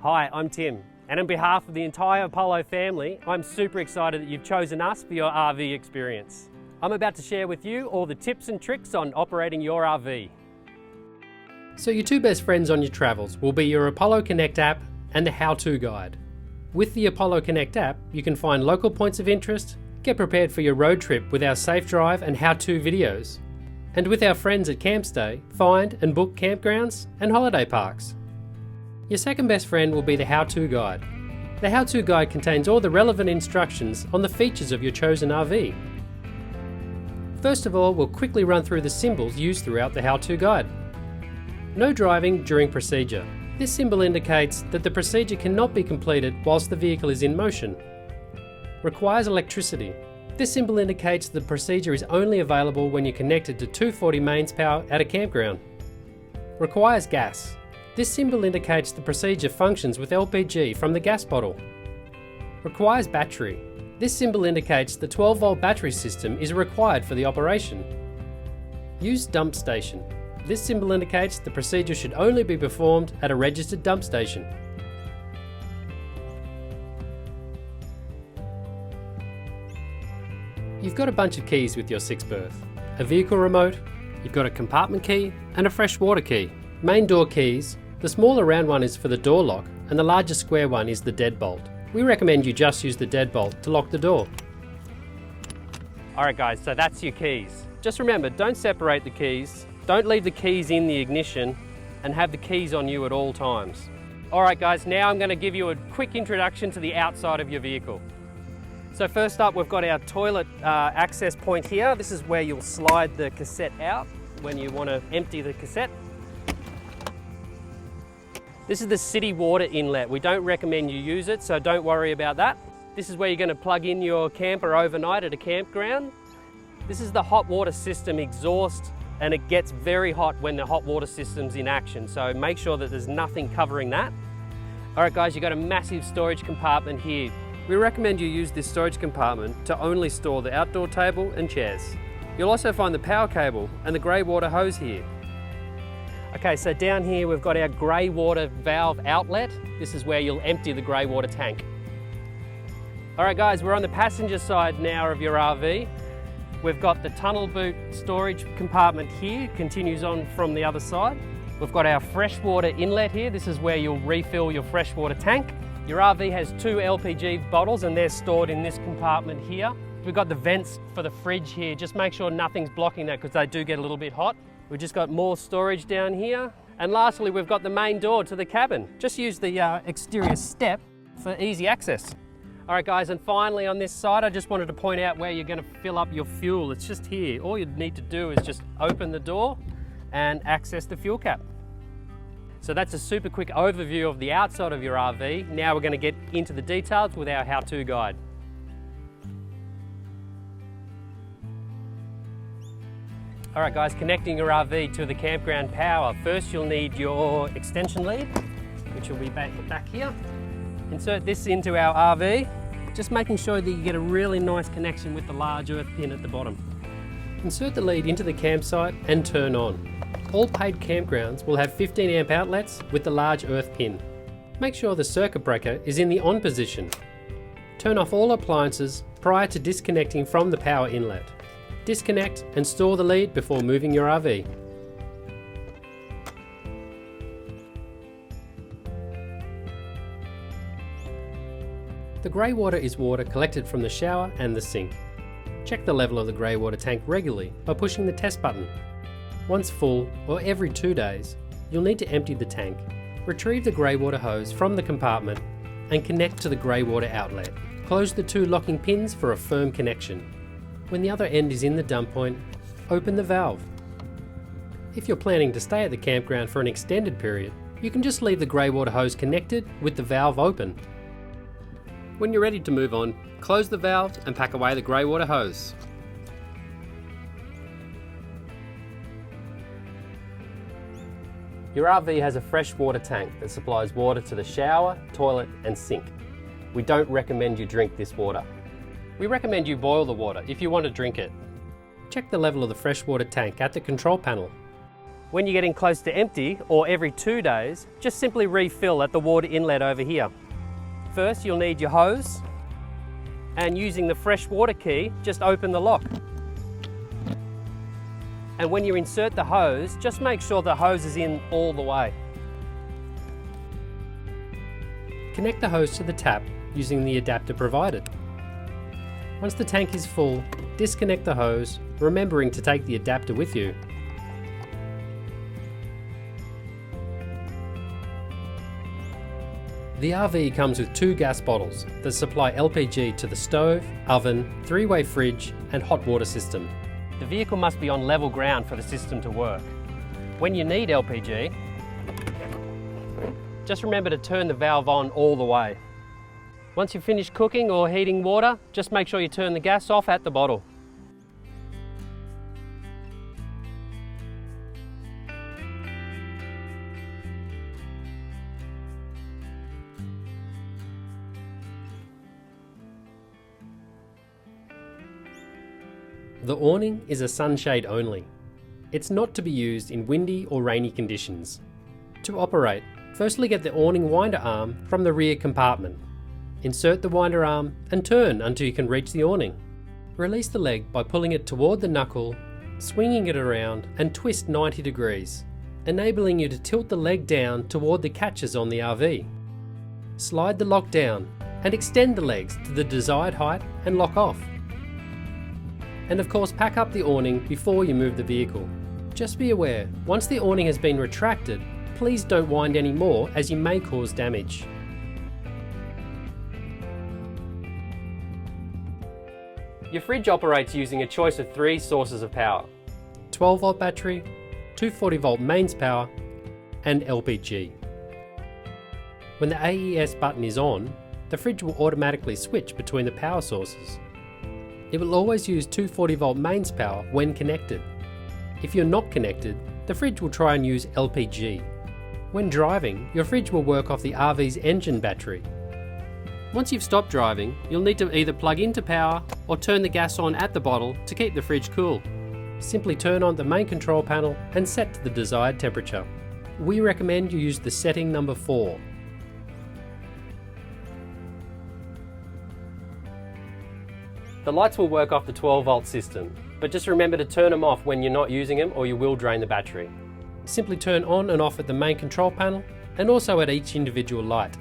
Hi, I'm Tim, and on behalf of the entire Apollo family, I'm super excited that you've chosen us for your RV experience. I'm about to share with you all the tips and tricks on operating your RV. So your two best friends on your travels will be your Apollo Connect app and the how-to guide. With the Apollo Connect app, you can find local points of interest, get prepared for your road trip with our safe drive and how-to videos. And with our friends at Campstay, find and book campgrounds and holiday parks. Your second best friend will be the how-to guide. The how-to guide contains all the relevant instructions on the features of your chosen RV. First of all, we'll quickly run through the symbols used throughout the how-to guide. No driving during procedure. This symbol indicates that the procedure cannot be completed whilst the vehicle is in motion. Requires electricity. This symbol indicates the procedure is only available when you're connected to 240 mains power at a campground. Requires gas. This symbol indicates the procedure functions with LPG from the gas bottle. Requires battery. This symbol indicates the 12-volt battery system is required for the operation. Use dump station. This symbol indicates the procedure should only be performed at a registered dump station. You've got a bunch of keys with your 6th berth. A vehicle remote, you've got a compartment key and a freshwater key. Main door keys. The smaller round one is for the door lock and the larger square one is the deadbolt. We recommend you just use the deadbolt to lock the door. Alright guys, so that's your keys. Just remember, don't separate the keys, don't leave the keys in the ignition, and have the keys on you at all times. Alright guys, now I'm going to give you a quick introduction to the outside of your vehicle. So first up, we've got our toilet access point here. This is where you'll slide the cassette out when you want to empty the cassette. This is the city water inlet. We don't recommend you use it, so don't worry about that. This is where you're going to plug in your camper overnight at a campground. This is the hot water system exhaust, and it gets very hot when the hot water system's in action, so make sure that there's nothing covering that. Alright guys, you've got a massive storage compartment here. We recommend you use this storage compartment to only store the outdoor table and chairs. You'll also find the power cable and the grey water hose here. Okay, so down here we've got our grey water valve outlet. This is where you'll empty the grey water tank. Alright guys, we're on the passenger side now of your RV. We've got the tunnel boot storage compartment here, continues on from the other side. We've got our freshwater inlet here. This is where you'll refill your freshwater tank. Your RV has 2 LPG bottles and they're stored in this compartment here. We've got the vents for the fridge here. Just make sure nothing's blocking that because they do get a little bit hot. We've just got more storage down here. And lastly, we've got the main door to the cabin. Just use the exterior step for easy access. All right guys, and finally on this side, I just wanted to point out where you're gonna fill up your fuel. It's just here. All you need to do is just open the door and access the fuel cap. So that's a super quick overview of the outside of your RV. Now we're gonna get into the details with our how-to guide. All right guys, connecting your RV to the campground power. First you'll need your extension lead, which will be back here. Insert this into our RV, just making sure that you get a really nice connection with the large earth pin at the bottom. Insert the lead into the campsite and turn on. All paid campgrounds will have 15 amp outlets with the large earth pin. Make sure the circuit breaker is in the on position. Turn off all appliances prior to disconnecting from the power inlet. Disconnect and store the lead before moving your RV. The grey water is water collected from the shower and the sink. Check the level of the grey water tank regularly by pushing the test button. Once full, or every 2 days, you'll need to empty the tank. Retrieve the grey water hose from the compartment and connect to the grey water outlet. Close the 2 locking pins for a firm connection. When the other end is in the dump point, open the valve. If you're planning to stay at the campground for an extended period, you can just leave the grey water hose connected with the valve open. When you're ready to move on, close the valves and pack away the grey water hose. Your RV has a freshwater tank that supplies water to the shower, toilet and sink. We don't recommend you drink this water. We recommend you boil the water if you want to drink it. Check the level of the freshwater tank at the control panel. When you're getting close to empty, or every 2 days, just simply refill at the water inlet over here. First, you'll need your hose, and using the Freshwater key, just open the lock. And when you insert the hose, just make sure the hose is in all the way. Connect the hose to the tap using the adapter provided. Once the tank is full, disconnect the hose, remembering to take the adapter with you. The RV comes with 2 gas bottles that supply LPG to the stove, oven, 3-way fridge and hot water system. The vehicle must be on level ground for the system to work. When you need LPG, just remember to turn the valve on all the way. Once you've finished cooking or heating water, just make sure you turn the gas off at the bottle. The awning is a sunshade only. It's not to be used in windy or rainy conditions. To operate, firstly get the awning winder arm from the rear compartment. Insert the winder arm and turn until you can reach the awning. Release the leg by pulling it toward the knuckle, swinging it around and twist 90 degrees, enabling you to tilt the leg down toward the catches on the RV. Slide the lock down and extend the legs to the desired height and lock off. And of course, pack up the awning before you move the vehicle. Just be aware, once the awning has been retracted, please don't wind any more as you may cause damage. Your fridge operates using a choice of 3 sources of power: 12-volt battery, 240-volt mains power, and LPG. When the AES button is on, the fridge will automatically switch between the power sources. It will always use 240-volt mains power when connected. If you're not connected, the fridge will try and use LPG. When driving, your fridge will work off the RV's engine battery. Once you've stopped driving, you'll need to either plug into power or turn the gas on at the bottle to keep the fridge cool. Simply turn on the main control panel and set to the desired temperature. We recommend you use the setting number 4. The lights will work off the 12-volt system, but just remember to turn them off when you're not using them or you will drain the battery. Simply turn on and off at the main control panel and also at each individual light.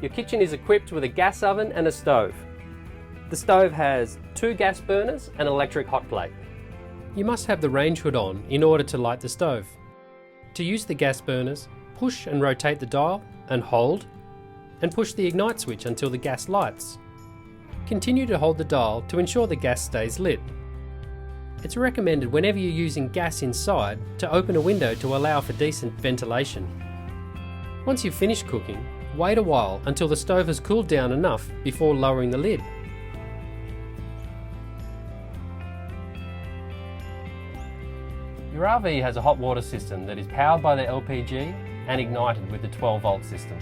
Your kitchen is equipped with a gas oven and a stove. The stove has 2 gas burners and an electric hot plate. You must have the range hood on in order to light the stove. To use the gas burners, push and rotate the dial and hold, and push the ignite switch until the gas lights. Continue to hold the dial to ensure the gas stays lit. It's recommended whenever you're using gas inside to open a window to allow for decent ventilation. Once you've finished cooking, wait a while until the stove has cooled down enough before lowering the lid. Your RV has a hot water system that is powered by the LPG and ignited with the 12-volt system.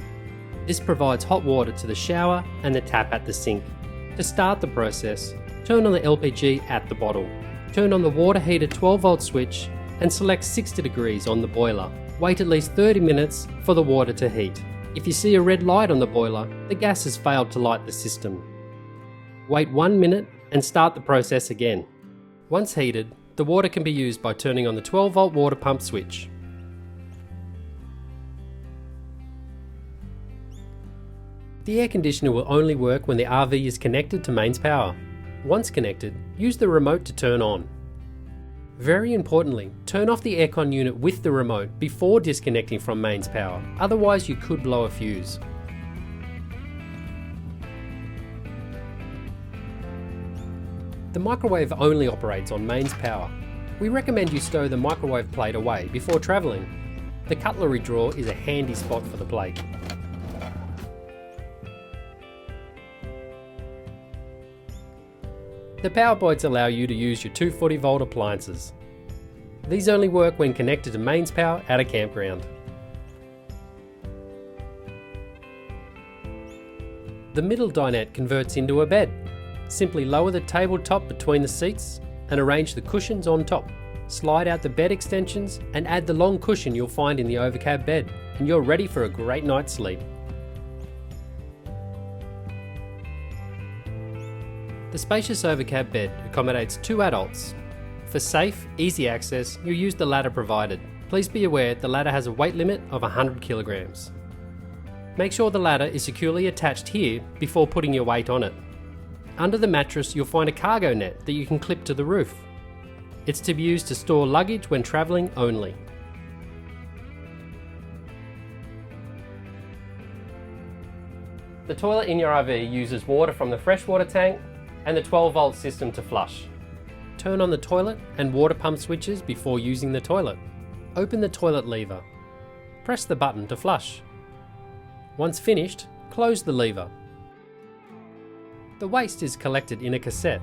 This provides hot water to the shower and the tap at the sink. To start the process, turn on the LPG at the bottle. Turn on the water heater 12-volt switch and select 60 degrees on the boiler. Wait at least 30 minutes for the water to heat. If you see a red light on the boiler, the gas has failed to light the system. Wait 1 minute and start the process again. Once heated, the water can be used by turning on the 12-volt water pump switch. The air conditioner will only work when the RV is connected to mains power. Once connected, use the remote to turn on. Very importantly, turn off the aircon unit with the remote before disconnecting from mains power, otherwise you could blow a fuse. The microwave only operates on mains power. We recommend you stow the microwave plate away before travelling. The cutlery drawer is a handy spot for the plate. The power points allow you to use your 240-volt appliances. These only work when connected to mains power at a campground. The middle dinette converts into a bed. Simply lower the tabletop between the seats and arrange the cushions on top. Slide out the bed extensions and add the long cushion you'll find in the overcab bed, and you're ready for a great night's sleep. The spacious overcab bed accommodates 2 adults. For safe, easy access, you'll use the ladder provided. Please be aware the ladder has a weight limit of 100 kilograms. Make sure the ladder is securely attached here before putting your weight on it. Under the mattress you'll find a cargo net that you can clip to the roof. It's to be used to store luggage when travelling only. The toilet in your RV uses water from the freshwater tank and the 12-volt system to flush. Turn on the toilet and water pump switches before using the toilet. Open the toilet lever. Press the button to flush. Once finished, close the lever. The waste is collected in a cassette.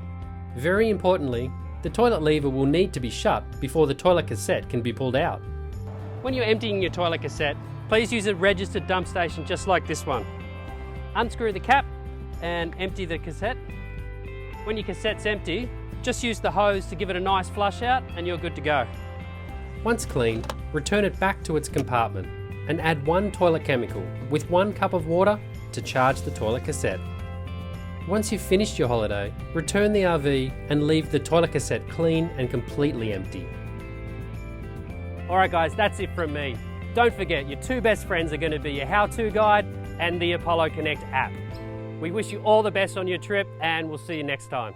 Very importantly, the toilet lever will need to be shut before the toilet cassette can be pulled out. When you're emptying your toilet cassette, please use a registered dump station just like this one. Unscrew the cap and empty the cassette. When your cassette's empty, just use the hose to give it a nice flush out and you're good to go. Once cleaned, return it back to its compartment and add 1 toilet chemical with 1 cup of water to charge the toilet cassette. Once you've finished your holiday, return the RV and leave the toilet cassette clean and completely empty. Alright guys, that's it from me. Don't forget, your 2 best friends are going to be your how-to guide and the Apollo Connect app. We wish you all the best on your trip and we'll see you next time.